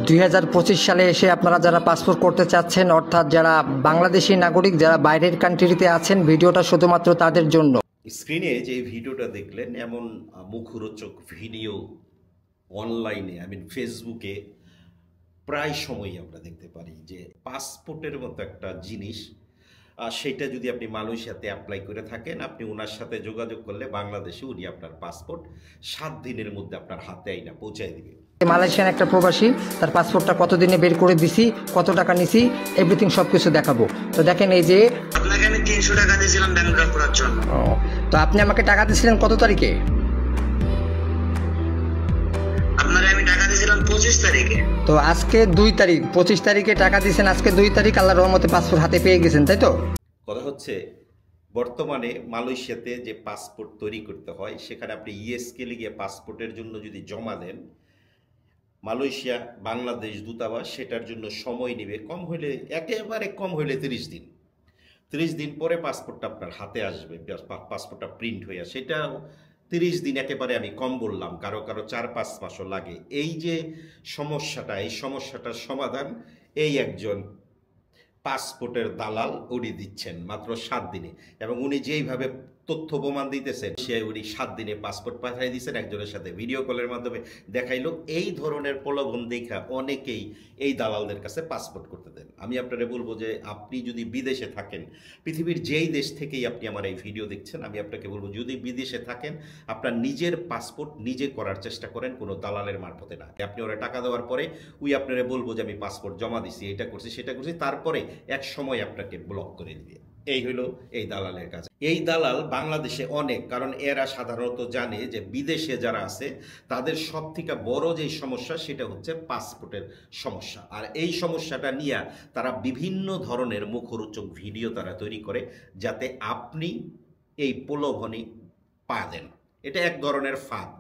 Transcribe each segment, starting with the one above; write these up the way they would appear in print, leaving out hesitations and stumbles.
2025 সালে এসে আপনারা যারা পাসপোর্ট করতে চাচ্ছেন, অর্থাৎ যারা বাংলাদেশি নাগরিক, যারা বাইরের কান্ট্রিতে আছেন, ভিডিওটা শুধুমাত্র তাদের জন্য। স্ক্রিনে যে ভিডিওটা দেখলেন, এমন মুখরোচক ভিডিও অনলাইনে ফেসবুকে প্রায় সময়ই আমরা দেখতে পারি যে পাসপোর্টের মতো একটা জিনিস, সেটা যদি আপনি মালয়েশিয়াতে অ্যাপ্লাই করে থাকেন, আপনি ওনার সাথে যোগাযোগ করলে বাংলাদেশে উনি আপনার পাসপোর্ট 7 দিনের মধ্যে আপনার হাতে আইনা পৌঁছায় দিবে। মালয়েশিয়ান একটা প্রবাসী, তার পাসপোর্টটা কতদিনে বের করে দিছি, কত টাকা নিছি, এভরিথিং সবকিছু দেখাবো। তো দেখেন, এই যে আপনাকে আমি 300 টাকা দিয়েছিলাম ব্যাংক ড্রাফট করার জন্য। তো আপনি আমাকে টাকা দিয়েছিলেন কত তারিখে? আপনাকে আমি টাকা দিয়েছিলাম 25 তারিখে। তো আজকে 2 তারিখ, 25 তারিখে টাকা দিয়েছেন, আজকে 2 তারিখ, আল্লাহর রহমতে পাসপোর্ট হাতে পেয়ে গেছেন, তাই তো? কথা হচ্ছে, বর্তমানে মালয়েশিয়াতে যে পাসপোর্ট তৈরি করতে হয়, সেখানে আপনি ইএসকে লিগে পাসপোর্টের জন্য যদি জমা দেন, মালয়েশিয়া বাংলাদেশ দূতাবাস সেটার জন্য সময় নেবে কম হইলে, একেবারে কম হইলে 30 দিন। 30 দিন পরে পাসপোর্টটা আপনার হাতে আসবে, পাসপোর্টটা প্রিন্ট হইয়া। সেটা 30 দিন একেবারে আমি কম বললাম, কারো কারো 4-5 মাসও লাগে। এই যে সমস্যাটা, এই সমস্যাটার সমাধান এই একজন পাসপোর্টের দালাল উনি দিচ্ছেন মাত্র 7 দিনে, এবং উনি যেইভাবে তথ্য প্রমাণ দিতেছেন, সে উনি 7 দিনে পাসপোর্ট পাঠিয়ে দিচ্ছেন, একজনের সাথে ভিডিও কলের মাধ্যমে দেখাইলো। এই ধরনের প্রলোভন দেখা অনেকেই এই দালালদের কাছে পাসপোর্ট করতে দেন। আমি আপনারা বলবো যে আপনি যদি বিদেশে থাকেন, পৃথিবীর যেই দেশ থেকেই আপনি আমার এই ভিডিও দেখছেন, আমি আপনাকে বলবো যদি বিদেশে থাকেন, আপনার নিজের পাসপোর্ট নিজে করার চেষ্টা করেন, কোনো দালালের মারফতে না। আপনি ওরা টাকা দেওয়ার পরে ওই আপনারা বলবো যে আমি পাসপোর্ট জমা দিছি, এটা করছি সেটা করছি, তারপরে এক সময় আপনাকে ব্লক করে দিবে। এই হলো এই দালালের কাজ। এই দালাল বাংলাদেশে অনেক, কারণ এরা সাধারণত জানে যে বিদেশে যারা আছে তাদের সব থেকে বড় যে সমস্যা, সেটা হচ্ছে পাসপোর্টের সমস্যা। আর এই সমস্যাটা নিয়ে তারা বিভিন্ন ধরনের মুখরোচক ভিডিও তারা তৈরি করে, যাতে আপনি এই প্রলোভনে পা দেন। এটা এক ধরনের ফাঁদ।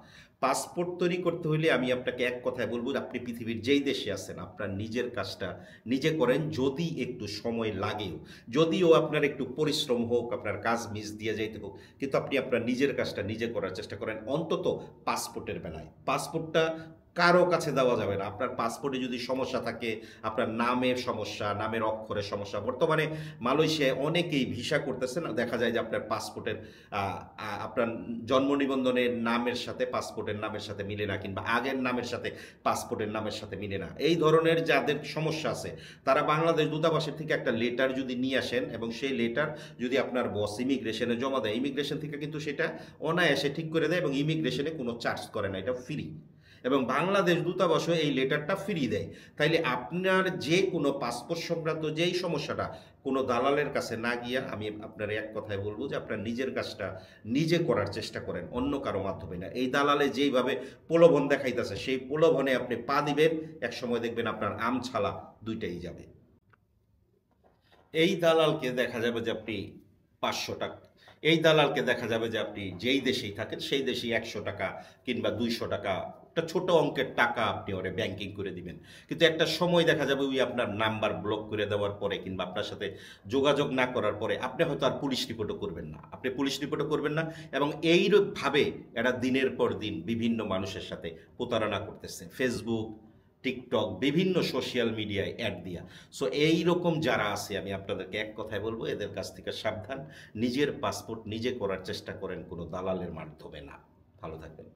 পাসপোর্ট তৈরি করতে হলে আমি আপনাকে এক কথায় বলবো, আপনি পৃথিবীর যেই দেশে আছেন, আপনার নিজের কাজটা নিজে করেন, যদি একটু সময় লাগেও, যদিও আপনার একটু পরিশ্রম হোক, আপনার কাজ মিস দিয়ে যাইতে হোক, কিন্তু আপনি আপনার নিজের কাজটা নিজে করার চেষ্টা করেন। অন্তত পাসপোর্টের বেলায় পাসপোর্টটা কারো কাছে দেওয়া যাবে না। আপনার পাসপোর্টে যদি সমস্যা থাকে, আপনার নামের সমস্যা, নামের অক্ষরের সমস্যা, বর্তমানে মালয়েশিয়ায় অনেকেই ভিসা করতেছেন, দেখা যায় যে আপনার পাসপোর্টের আপনার জন্ম নিবন্ধনের নামের সাথে পাসপোর্টের নামের সাথে মিলে না, কিংবা আগের নামের সাথে পাসপোর্টের নামের সাথে মিলে না। এই ধরনের যাদের সমস্যা আছে, তারা বাংলাদেশ দূতাবাসের থেকে একটা লেটার যদি নিয়ে আসেন, এবং সেই লেটার যদি আপনার বস ইমিগ্রেশনে জমা দেয়, ইমিগ্রেশন থেকে কিন্তু সেটা অনায়াসে ঠিক করে দেয়, এবং ইমিগ্রেশনে কোনো চার্জ করে না, এটা ফ্রি। এবং বাংলাদেশ দূতাবাসও এই লেটারটা ফ্রি দেয়। তাইলে আপনার যে কোনো পাসপোর্ট সংক্রান্ত যেই সমস্যাটা, কোনো দালালের কাছে না গিয়া, আমি আপনার এক কথায় বলবো যে আপনার নিজের কাজটা নিজে করার চেষ্টা করেন, অন্য কারো মাধ্যমে না। এই দালালে যেইভাবে প্রলোভন দেখাইতেছে, সেই প্রলোভনে আপনি পা দিবেন, এক সময় দেখবেন আপনার আম ছালা দুইটাই যাবে। এই দালালকে দেখা যাবে যে আপনি 500 টাকা, এই দালালকে দেখা যাবে যে আপনি যেই দেশেই থাকেন সেই দেশেই 100 টাকা কিংবা 200 টাকা, একটা ছোট অঙ্কের টাকা আপনি ওরে ব্যাংকিং করে দিবেন। কিন্তু একটা সময় দেখা যাবে ওই আপনার নাম্বার ব্লক করে দেওয়ার পরে, কিংবা আপনার সাথে যোগাযোগ না করার পরে, আপনি হয়তো আর পুলিশ রিপোর্টও করবেন না, এবং এইভাবে এরা দিনের পর দিন বিভিন্ন মানুষের সাথে প্রতারণা করতেছে, ফেসবুক, টিকটক, বিভিন্ন সোশ্যাল মিডিয়ায় অ্যাড দিয়া। সো এই রকম যারা আছে, আমি আপনাদেরকে এক কথায় বলবো, এদের কাছ থেকে সাবধান। নিজের পাসপোর্ট নিজে করার চেষ্টা করেন, কোনো দালালের মাধ্যমে না। ভালো থাকবেন।